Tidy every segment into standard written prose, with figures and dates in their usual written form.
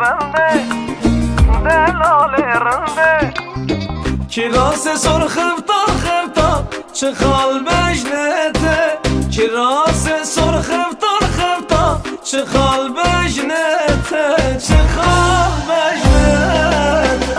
بنده دلال رنده کراس سرخفتان خفتان چه خال بجنته کراس سرخفتان خفتان چه خال بجنته چه خال بجنته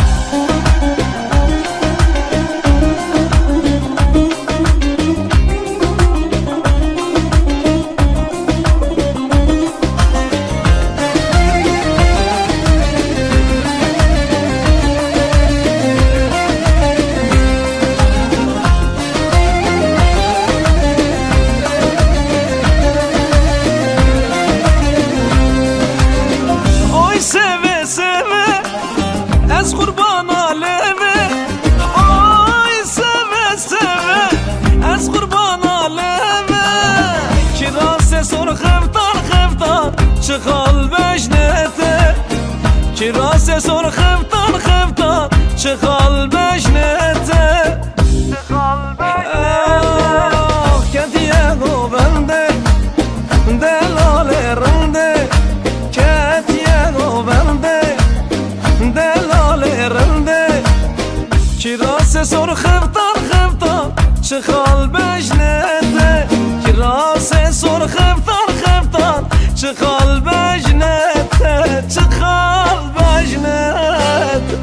از قربان عالمه آی سوه سوه از قربان عالمه کراس سرخفتان خفتان چه خال بجنته کراس سرخفتان خفتان چه خال بجنته چه خال بجنته کدیه گو بنده دلال رنده کدیه گو بنده دلال رنده کراس سرخفتان خفتان چه خال بجنته کراس سرخفتان خفتان چه خال بجنته چه خال بجنته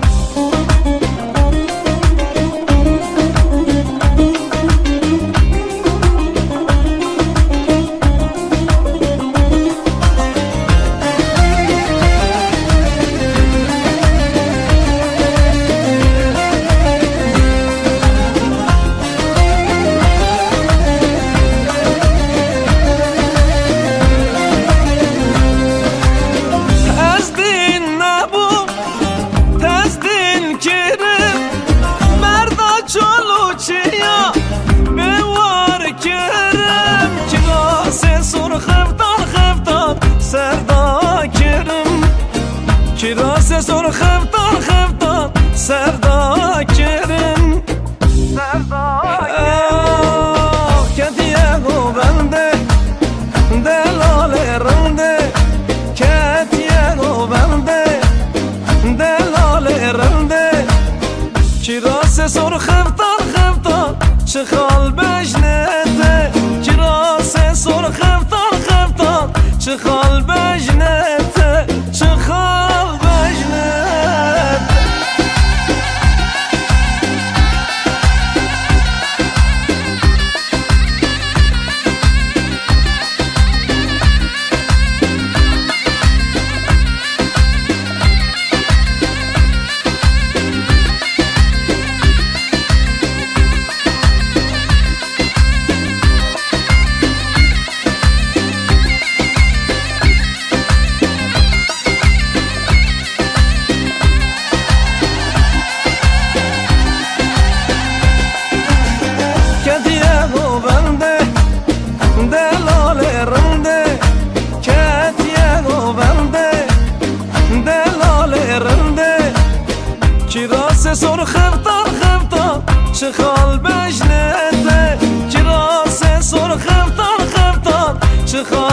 کراس سرخفتان خفتان سردا کرم کدیه گو بنده دلال رنده کدیه گو بنده دلال رنده کراس سرخفتان خفتان چه خال بجنته کراس سرخفتان خفتان چه خال بجنته چه خال بجنته دلال رنده کدیه گو بنده دلال رنده کراس سرخفتان خفتان چه خال بجنته کراس سرخفتان خفتان چه خال